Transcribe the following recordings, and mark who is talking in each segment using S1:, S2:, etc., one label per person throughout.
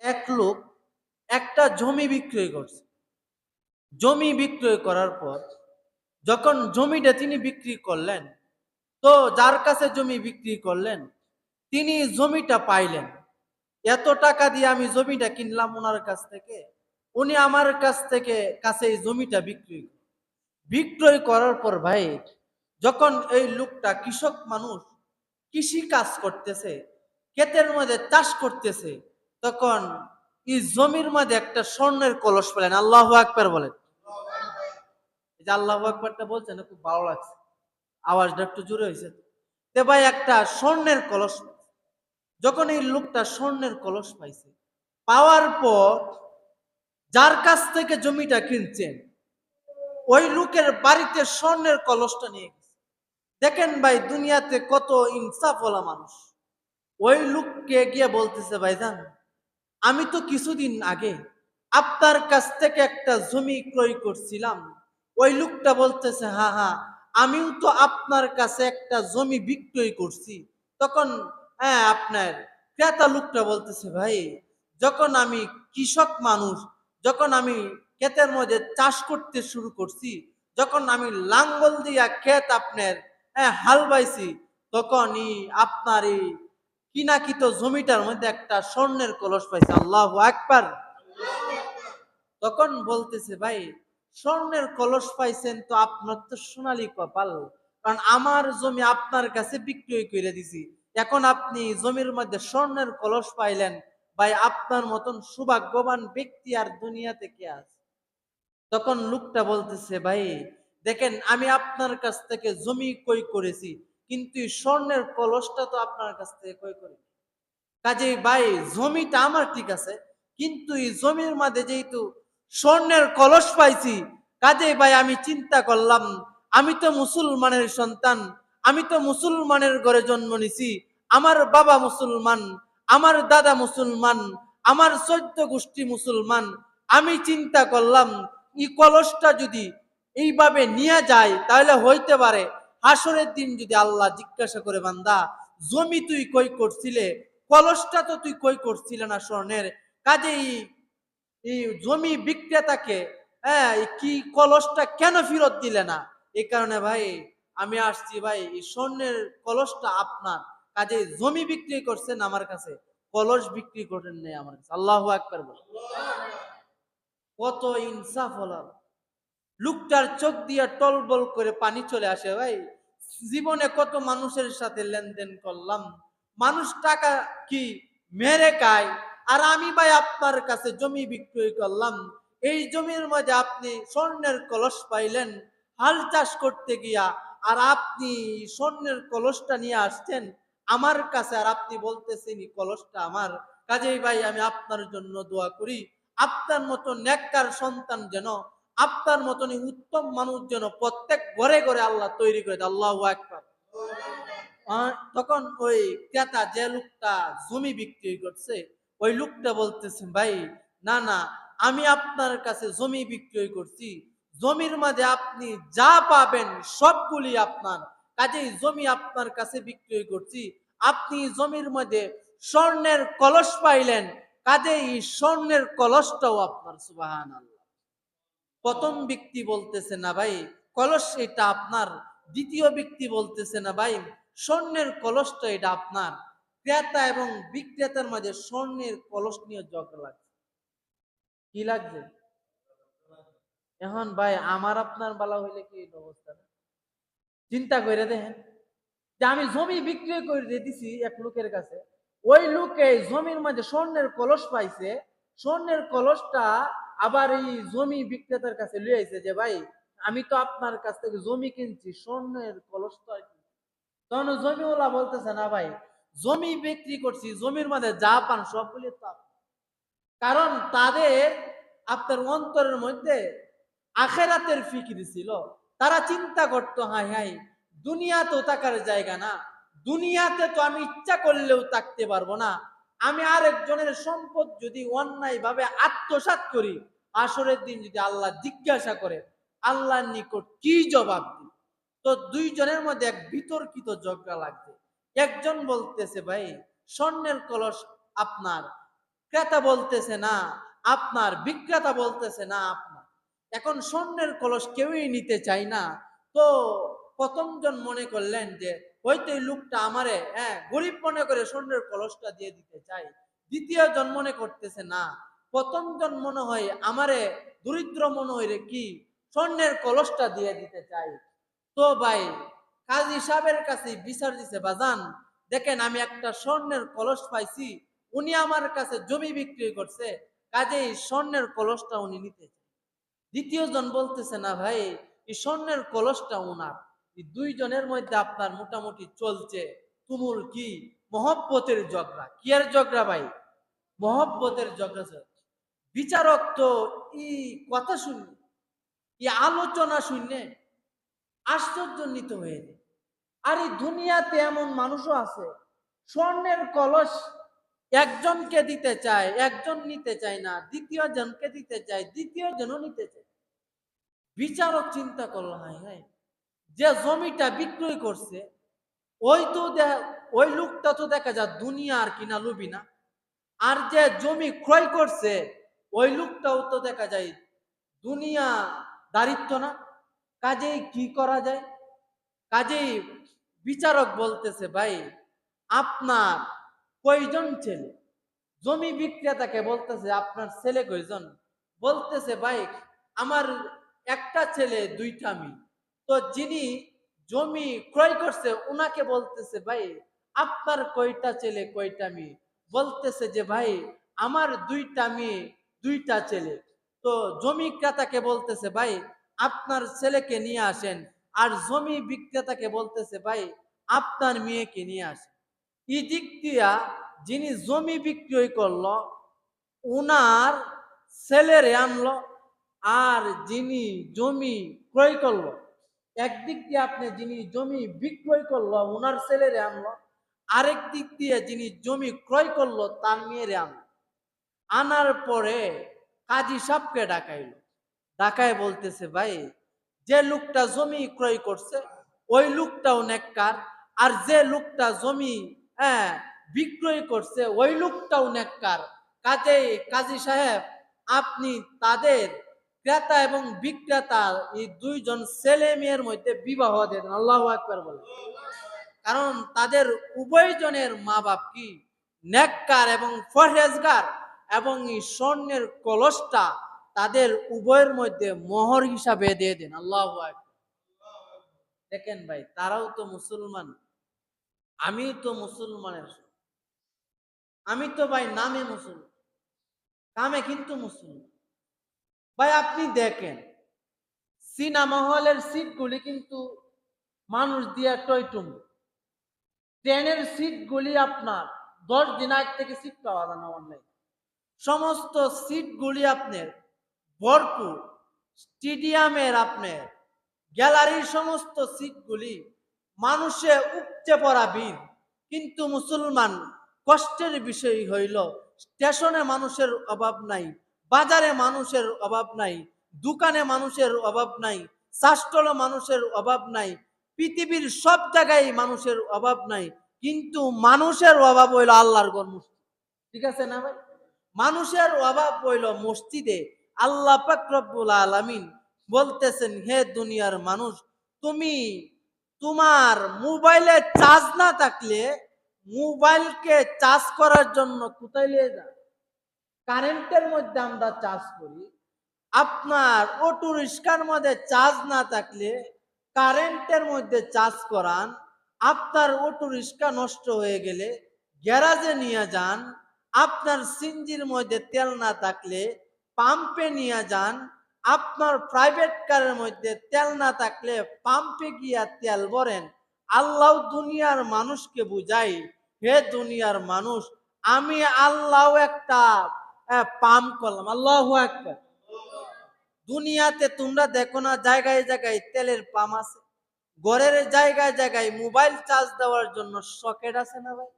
S1: এক লোক একটা জমি বিক্রয় করছে। জমি বিক্রয় করার পর যখন জমিটা তিনি বিক্রি করলেন, তো যার কাছে জমি বিক্রি করলেন তিনি জমিটা পাইলেন। এত টাকা দিয়ে আমি জমিটা কিনলাম ওনার কাছ থেকে, উনি আমার কাছে এই জমিটা বিক্রয় করার পর ভাই, যখন এই লোকটা কৃষক মানুষ কৃষি কাজ করতেছে, ক্ষেতের মধ্যে চাষ করতেছে, তখন এই জমির মধ্যে একটা স্বর্ণের কলস পেলেন। আল্লাহু আকবার বলেন। এই যে আল্লাহু আকবারটা বলছেন খুব ভালো লাগছে, আওয়াজটা একটু জোরে হয়েছে। তে ভাই একটা স্বর্ণের কলস, যখন এই লোকটা স্বর্ণের কলস পাইছে, পাওয়ার পর যার কাছ থেকে জমিটা কিনছেন ওই লোকের বাড়িতে স্বর্ণের কলসটা নিয়ে গেছে। দেখেন ভাই, দুনিয়াতে কত ইনসাফওয়ালা মানুষ। ওই লোককে গিয়ে বলতেছে, ভাইজান আমি তো কিছুদিন আগে আপনার কাছ থেকে একটা জমি ক্রয় করছিলাম। ওই লোকটা বলতেছে, হ্যাঁ হ্যাঁ, আমিও তো আপনার কাছে একটা জমি বিক্রয় করছি। তখন হ্যাঁ, আপনার ক্রেতা লোকটা বলতেছে, ভাই যখন আমি কৃষক মানুষ, যখন আমি ক্ষেতের মধ্যে চাষ করতে শুরু করছি, যখন আমি লাঙ্গল দিয়া ক্ষেত আপনার হাল বাইছি, তখনই আপনার এই কিনাকিত জমিটার মধ্যে একটা স্বর্ণের কলস পাইছে। আল্লাহু আকবার। তখন বলতেছে, ভাই স্বর্ণের কলস পাইছেন তো আপনার তো সোনালী কপাল, কারণ আমার জমি আপনার কাছে বিক্রয় করে দিছি, এখন আপনি জমির মধ্যে স্বর্ণের কলস পাইলেন। ভাই আপনার মতন সৌভাগ্যবান ব্যক্তি আর দুনিয়াতে কে আছে? তখন লোকটা বলতেছে, ভাই দেখেন আমি আপনার কাছ থেকে জমি ক্রয় করেছি, কিন্তু এই স্বর্ণের কলসটা তো আপনার কাছ থেকে ক্রয় করি। কাজে ভাই জমিটা আমার ঠিক আছে, কিন্তু এই জমির মধ্যে যেহেতু স্বর্ণের কলস পাইছি, কাজে ভাই আমি চিন্তা করলাম, আমি তো মুসলমানের সন্তান, আমি তো মুসলমানের ঘরে জন্ম নিছি, আমার বাবা মুসলমান, আমার দাদা মুসলমান, আমার 14 গোষ্ঠী মুসলমান। আমি চিন্তা করলাম এই কলসটা যদি এইভাবে নিয়ে যায় তাহলে হইতে পারে হাসরের দিন যদি আল্লাহ জিজ্ঞাসা করে, বান্দা জমি তুই কই করছিলে, কলসটা তো তুই কই করছিলে না স্বর্ণের, কাজেই এই জমি বিক্রেতাকে কি কলসটা কেন ফেরত দিলে না? এই কারণে ভাই আমি আসছি, ভাই এই স্বর্ণের কলসটা আপনার, কাজে জমি বিক্রি করছেন আমার কাছে, কলস বিক্রি করেন নাই আমার কাছে। আল্লাহু আকবার বল। কত ইনসাফ হলো! লোকটার চোখ দিয়ে টলবল করে পানি চলে আসে। ভাই জীবনে কত মানুষের সাথে লেনদেন করলাম, মানুষ টাকা কি মেরে খায়, আর আমি ভাই আপনার কাছে জমি বিক্রয় করলাম, এই জমির মধ্যে আপনি স্বর্ণের কলস পাইলেন হাল চাষ করতে গিয়া, আর আপনি স্বর্ণের কলসটা নিয়ে আসছেন আমার কাছে, আর আপনি বলতেছেন এই কলসটা আমার। কাজেই ভাই আমি আপনার জন্য দোয়া করি, আপনার মতো নেককার সন্তান যেন, আপনার মতনই উত্তম মানুষ যেন প্রত্যেক ঘরে ঘরে আল্লাহ তৈরি করে দেয়। আল্লাহু আকবার। তখন ওই ক্রেতা যে লোকটা জমি বিক্রি করছে, ওই লোকটা বলতেছে, ভাই না না, আমি আপনার কাছে জমি বিক্রয় করছি, জমির মাঝে আপনি যা পাবেন সবগুলি আপনার, কাজেই জমি আপনার কাছে বিক্রয় করছি, আপনি জমির মধ্যে স্বর্ণের কলস পাইলেন, কাজেই স্বর্ণের কলসটাও আপনার। সুবহানাল্লাহ। প্রথম ব্যক্তি বলতেছে, না ভাই কলস এটা আপনার। দ্বিতীয় ব্যক্তি বলতেছে, না ভাই স্বর্ণের কলসটা এটা আপনার। ক্রেতা এবং বিক্রেতার মাঝে স্বর্ণের কলস নিয়ে ঝগড়া লাগছে। কি লাগছে? এখন ভাই আমার আপনার বেলা হইলে কি অবস্থা? চিন্তা করে দেখেন, যে আমি জমি বিক্রি করে দিতেছি এক লোকের কাছে, ওই লোকে জমির মাঝে স্বর্ণের কলস পাইছে, স্বর্ণের কলসটা আবার এই জমি বিক্রেতার কাছে লিয়ে আইছে, যে ভাই আমি তো আপনার কাছ থেকে জমি কিনছি, স্বর্ণের কলস তো আর কি। তখন জমিওয়ালা বলতেছে, না ভাই জমি বিক্রি করছি, জমির মধ্যে যা পান সবগুলি তো আপনার। কারণ তাদের আপনার অন্তরের মধ্যে আখেরাতের ফিকির ছিল, তারা চিন্তা করতো, হাই হাই দুনিয়া তো থাকার জায়গা না, দুনিয়াতে তো আমি ইচ্ছা করলেও থাকতে পারবো না, আমি আরেকজনের সম্পদ যদি অন্যায় ভাবে আত্মসাৎ করি, আসরের দিন যদি আল্লাহ জিজ্ঞাসা করে আল্লাহর নিকট কি জবাব দিই? তো দুইজনের মধ্যে এক বিতর্কিত ঝগড়া লাগছে। একজন বলতেছে, ভাই স্বর্ণের কলস আপনার, ক্রেতা বলতেছে না আপনার, বিক্রেতা বলতেছে না আপনার। এখন স্বর্ণের কলস কেউই নিতে চায় না। তো প্রথম জন মনে করলেন যে হয়তো এই লোকটা আমারে গরিব মনে করে স্বর্ণের কলসটা দিয়ে দিতে চাই। দ্বিতীয় জন মনে করতেছে না, প্রথম জন মনে হয় আমারে দরিদ্র মনে হয় রে কি স্বর্ণের কলসটা দিয়ে দিতে চাই। তো ভাই কাজী সাহেবের কাছে বিচার দিছে, বাজান দেখেন আমি একটা স্বর্ণের কলস পাইছি, উনি আমার কাছে জমি বিক্রি করছে, কাজেই স্বর্ণের কলসটা উনি নিতে চায়। দ্বিতীয় জন বলতেছে না ভাই এই স্বর্ণের কলসটা উনার। এই দুইজনের মধ্যে আপনার মোটামুটি চলছে তুমুল কি মহব্বতের ঝগড়া। কি এর ঝগড়া ভাই? মহব্বতের ঝগড়া চলছে। বিচারক তো এই কথা শুনে, এই আলোচনা শুনে আশ্চর্যান্বিত হয়ে যায়। আর এই দুনিয়াতে এমন মানুষও আছে স্বর্ণের কলস একজনকে দিতে চায়, একজন নিতে চায় না, দ্বিতীয় জনকে দিতে চায়, দ্বিতীয় জনও নিতে চায়। বিচারক চিন্তা করলো, হায় হায়, যে জমিটা বিক্রয় করছে ওই তো ওই লোকটা তো দেখা যায় দুনিয়া আর কিনা লুবি না, আর যে জমি ক্রয় করছে ওই লোকটাও তো দেখা যায় দুনিয়া দারিদ্র না। কাজেই কি করা যায়? কাজেই বিচারক বলতেছে, ভাই আপনার কয়জন ছেলে? জমি বিক্রেতাকে বলতেছে আপনার ছেলে কয়জন? বলতেছে ভাই আমার একটা ছেলে দুইটা মেয়ে। তো যিনি জমি ক্রয় করছে উনাকে বলতেছে, ভাই আপনার কয়টা ছেলে কয়টা মেয়ে? বলতেছে যে ভাই আমার দুইটা মেয়ে দুইটা ছেলে। তো জমি ক্রেতাকে বলতেছে, ভাই আপনার ছেলেকে নিয়ে আসেন। আর জমি বিক্রেতাকে বলতেছে, ভাই আপনার মেয়েকে নিয়ে আসেন। এই দিক দিয়া যিনি জমি বিক্রয় করলো উনার ছেলেরে আনলো, আর যিনি জমি ক্রয় করলো একদিক দিয়ে আপনি যিনি জমি বিক্রয় করলো উনার ছেলেরে আনলো, আরেক দিক দিয়ে যিনি জমি ক্রয় করলো তার মেয়েরে আনলো। আনার পরে কাজী সাহেবকে ডাকাইলো। ডাকায় বলতেছে, ভাই যে লোকটা জমি ক্রয় করছে ওই লোকটাও নেককার, আর যে লোকটা জমি হ্যাঁ বিক্রয় করছে ওই লোকটাও নেককার। কাজেই কাজী সাহেব আপনি তাদের ক্রেতা এবং বিক্রেতা এই দুইজন ছেলে মেয়ের মধ্যে বিবাহ দেন। আল্লাহু আকবার বলে। কারণ তাদের উভয়জনের মা বাপ কি নেককার এবং ফরহেজগার, এবং এই স্বর্ণের কলসটা তাদের উভয়ের মধ্যে মোহর হিসাবে দিয়ে দেন। আল্লাহু আকবার। দেখেন ভাই তারাও তো মুসলমান, আমি তো মুসলমানের, আমি তো ভাই নামে মুসলমান, কামে কিন্তু মুসলমান। ভাই আপনি দেখেন সিনেমা হলের সিটগুলি কিন্তু মানুষ দিয়ে টইটুম্ব, ট্রেনের সিটগুলি আপনার 10 দিন আগ থেকে সিট পাওয়া যায় না অনলাইন, সমস্ত সিটগুলি আপনার ভরপুর। স্টেডিয়ামের আপনার গ্যালারির সমস্ত সিটগুলি মানুষে উপচে পড়া ভিড়। কিন্তু মুসলমান কষ্টের বিষয় হইল স্টেশনে মানুষের অভাব নাই, বাজারে মানুষের অভাব নাই, দোকানে মানুষের অভাব নাই, শাস্ত্রলে মানুষের অভাব নাই, পৃথিবীর সব জায়গায় মানুষের অভাব নাই, কিন্তু মানুষের অভাব হইল আল্লাহর ঘর মসজিদ। ঠিক আছে না ভাই? মানুষের অভাব হইল মসজিদে। আল্লাহ পাক রব্বুল আলামিন বলতেছেন, হে দুনিয়ার মানুষ, তুমি তোমার মোবাইলে চার্জ না থাকলে মোবাইলকে চার্জ করার জন্য কোথায় নিয়ে যান? কারেন্টের মধ্যে আমরা চার্জ করি। আপনার অটো রিক্সার মধ্যে চার্জ না থাকলে কারেন্টের মধ্যে চার্জ করান। আপনার অটো রিক্সা নষ্ট হয়ে গেলে গ্যারাজে নিয়ে যান। আপনার সিনজির মধ্যে তেল না থাকলে পাম্পে নিয়ে যান। আপনার প্রাইভেট কারের মধ্যে তেল না থাকলে পাম্পে গিয়া তেল ভরেন। আল্লাহ দুনিয়ার মানুষকে বুঝাই, হে দুনিয়ার মানুষ, আমি আল্লাহ একটা পাম্প করলাম। আল্লাহু আকবার। দুনিয়াতে তোমরা দেখো না জায়গায় জায়গায় তেলের পাম্প আছে, ঘরের জায়গায় জায়গায় মোবাইল চার্জ দেওয়ার জন্য সকেট আছে না ভাই?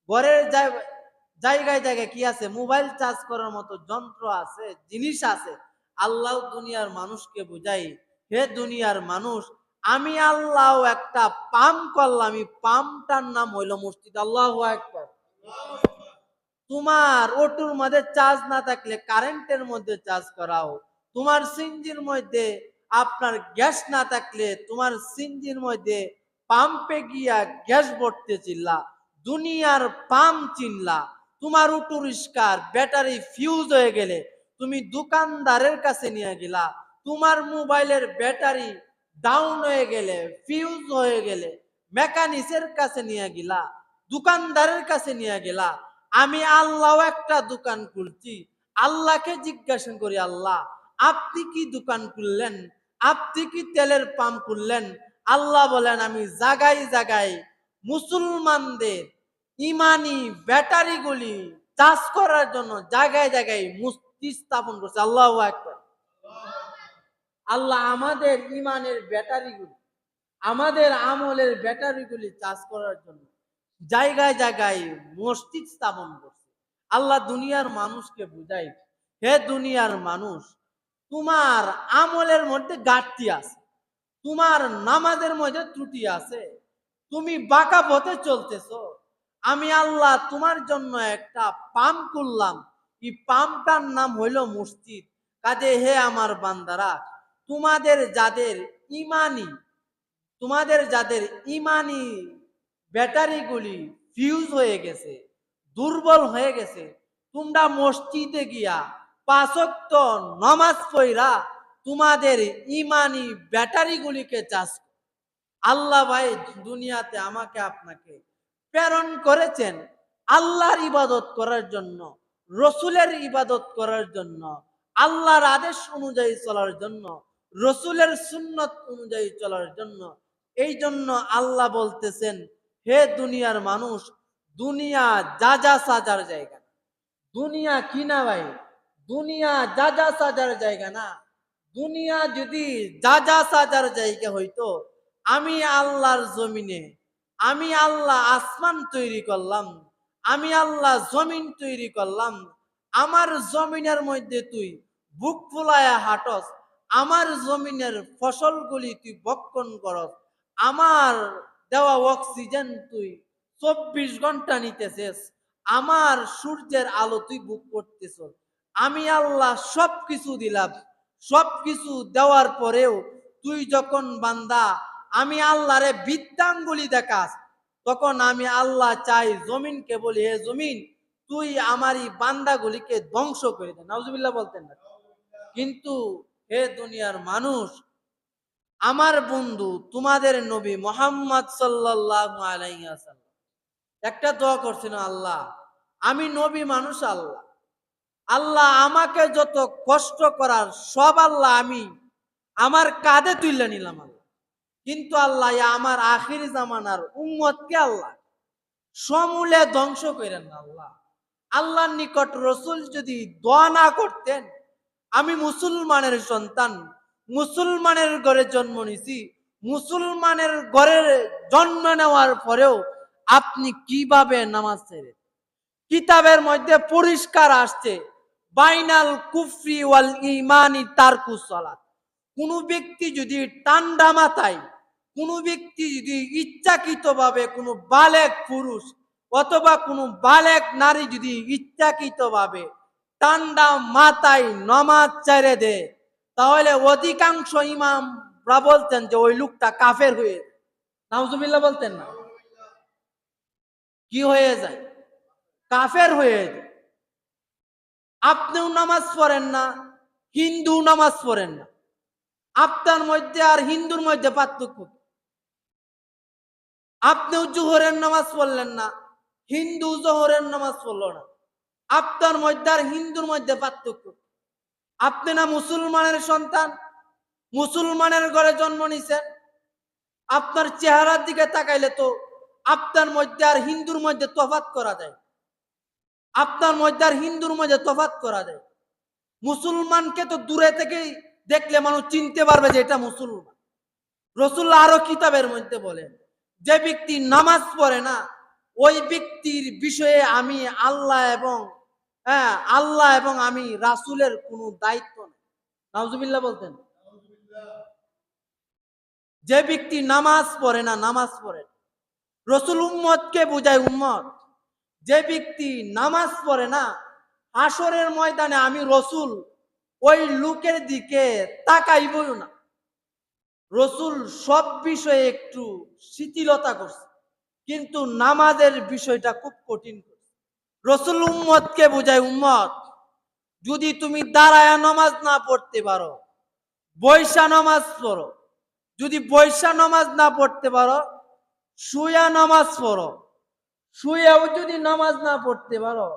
S1: ঘরের জায়গায় জায়গায় কি আছে? মোবাইল চার্জ করার মতো যন্ত্র আছে, জিনিস আছে। আল্লাহ দুনিয়ার মানুষকে বুঝাই, হে দুনিয়ার মানুষ, আমি আল্লাহ একটা পাম্প করলাম, এই পাম্পটার নাম হইল মসজিদ। আল্লাহু আকবার। তোমার অটোর মধ্যে চার্জ না থাকলে কারেন্টের মধ্যে চার্জ করাও, তোমার সিনজির মধ্যে আপনার গ্যাস না থাকলে তোমার সিনজির মধ্যে পাম্পে গিয়া গ্যাস ভরতে চিল্লা, দুনিয়ার পাম্প চিনলা। তোমার অটো রিস্কার ব্যাটারি ফিউজ হয়ে গেলে তুমি দোকানদারের কাছে নিয়ে গেলা, তোমার মোবাইলের ব্যাটারি ডাউন হয়ে গেলে ফিউজ হয়ে গেলে মেকানিক্সের কাছে নিয়ে গেলা, দোকানদারের কাছে নিয়ে গেলা। আমি আল্লাহ একটা দোকান খুলছি, আল্লাহকে জিজ্ঞাসা করি, আল্লাহ আপনি কি দোকান খুললেন, আপনি কি তেলের পাম্প খুললেন? আল্লাহ বলেন আমি জায়গায় জায়গায় মুসলমানদের ইমানি ব্যাটারিগুলি চার্জ করার জন্য জায়গায় জায়গায় মসজিদ স্থাপন করছে। আল্লাহু আকবার। আল্লাহ আমাদের ইমানের ব্যাটারিগুলি, আমাদের আমলের ব্যাটারিগুলি চার্জ করার জন্য জায়গায় জায়গায় মসজিদ স্থাপন করছে। আল্লাহ দুনিয়ার মানুষকে বুঝাই, হে দুনিয়ার মানুষ, তোমার আমলের মধ্যে ঘাটতি আছে, তোমার নামাজের মধ্যে ত্রুটি আছে, তুমি বাঁকা পথে চলতেছো। আমি আল্লাহ তোমার জন্য একটা পাম্প করলাম, এই পাম্পটার নাম হইল মসজিদ। কাজে হে আমার বান্দারা, তোমাদের যাদের ইমানি, তোমাদের যাদের ইমানি ব্যাটারিগুলি ফিউজ হয়ে গেছে, দুর্বল হয়ে গেছে, তোমরা মসজিদে গিয়া 5 ওয়াক্ত নামাজ পড়া তোমাদের ইমানি ব্যাটারিগুলিকে চার্জ। আল্লাহ ভাই দুনিয়াতে আমাকে আপনাকে প্রেরণ করেছেন আল্লাহর ইবাদত করার জন্য, রসুলের ইবাদত করার জন্য, আল্লাহর আদেশ অনুযায়ী চলার জন্য, রসুলের সুন্নত অনুযায়ী চলার জন্য। এই জন্য আল্লাহ বলতেছেন, হে দুনিয়ার মানুষ, দুনিয়া যা যা সাজার জায়গা, দুনিয়া কি না ভাই, দুনিয়া যা যা সাজার জায়গা না। দুনিয়া যদি যা যা সাজার জায়গা হইতো, আমি আল্লাহর জমিনে, আমি আল্লাহ আসমান তৈরি করলাম, আমি আল্লাহ জমিন তৈরি করলাম, আমার জমিনের মধ্যে তুই বুক ফুলায়া হাঁটস, আমার জমিনের ফসলগুলি তুই ভক্ষণ করস, আমার দেওয়া অক্সিজেন তুই 24 ঘন্টা নিতেছিস, আমার সূর্যের আলো তুই বুক করতেছ। আমি আল্লাহ সবকিছু দিলাম, সবকিছু দেওয়ার পরেও তুই যখন বান্দা আমি আল্লাহরে বৃদ্ধাঙ্গুলি দেখাস, তখন আমি আল্লাহ চাই জমিনকে বলি, হে জমিন তুই আমার এই বান্দাগুলিকে ধ্বংস করে দে। নাউজুবিল্লাহ বলতেন না। কিন্তু হে দুনিয়ার মানুষ, আমার বন্ধু তোমাদের নবী মুহাম্মদ সাল্লাল্লাহু আলাইহি ওয়াসাল্লাম একটা দোয়া করছেন, আল্লাহ আমি নবী মানুষ, আল্লাহ আল্লাহ আমাকে যত কষ্ট করার সব আল্লাহ আমি আমার কাঁধে তুলে নিলাম আল্লাহ। কিন্তু আল্লাহ আমার আখির জামানার উম্মতকে আল্লাহ সমূলে ধ্বংস করেন না আল্লাহ। আল্লাহর নিকট রসুল যদি দোয়া না করতেন, আমি মুসলমানের সন্তান, মুসলমানের ঘরে জন্ম নিছি, মুসলমানের ঘরে জন্ম নেওয়ার পরেও আপনি কিভাবে নামাজ ছেড়ে? কিতাবের মধ্যে পরিষ্কার আসছে, বাইনাল কুফরি ওয়াল ইমানি তারকুস সালাত। কোন ব্যক্তি যদি ঠান্ডা মাথায়, কোন ব্যক্তি যদি ইচ্ছাকৃতভাবে, কোন বালেক পুরুষ অথবা কোন বালেক নারী যদি ইচ্ছাকৃতভাবে ঠান্ডা মাথায় নামাজ ছেড়ে দেয়, তাহলে অধিকাংশ ইমামরা বলতেন যে ওই লোকটা কাফের হয়ে যায়। নাউজুবিল্লাহ বলতেন না, কি হয়ে যায়? কাফের হয়ে যায়। আপনিও নামাজ পড়েন না, হিন্দু নামাজ পড়েন না, আপনার মধ্যে আর হিন্দুর মধ্যে পার্থক্য। আপনিও জোহরের নামাজ পড়লেন না, হিন্দু জোহরের নামাজ পড়লো না, আপনার মধ্যে আর হিন্দুর মধ্যে পার্থক্য। আপনি না মুসলমানের সন্তান, মুসলমানের ঘরে জন্ম নিছেন, আপনার চেহারার দিকে তাকাইলে তো আপনার মধ্যে আর হিন্দুর মধ্যে তফাৎ করা যায়, আপনার মধ্যে আর হিন্দুর মধ্যে তফাৎ করা যায়। মুসলমানকে তো দূরে থেকেই দেখলে মানুষ চিনতে পারবে যে এটা মুসলমান। রাসূলুল্লাহ আরো কিতাবের মধ্যে বলেন, যে ব্যক্তি নামাজ পড়ে না ওই ব্যক্তির বিষয়ে আমি আল্লাহ এবং আল্লাহ এবং আমি রাসূলের কোনো দায়িত্ব নেই। নাউজুবিল্লাহ বলতেন। যে ব্যক্তি নামাজ পড়ে না, নামাজ পড়ে, রাসূল উম্মতকে বুঝায় উম্মত, যে ব্যক্তি নামাজ পড়ে না, হাসরের ময়দানে আমি রসুল ওই লোকের দিকে তাকাইবই না। রসুল সব বিষয়ে একটু শিথিলতা করছে, কিন্তু নামাজের বিষয়টা খুব কঠিন করছে। রসুল উম্মতকে বোঝায়, উম্মত যদি তুমি দাঁড়ায়া নামাজ না পড়তে পারো, বৈশা নামাজ পড়ো। যদি বৈশা নামাজ না পড়তে পারো, শুয়া নামাজ পড়ো। শুয়েও যদি নামাজ না পড়তে পারো,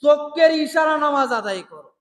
S1: চোখের ইশারা নামাজ আদায় করো।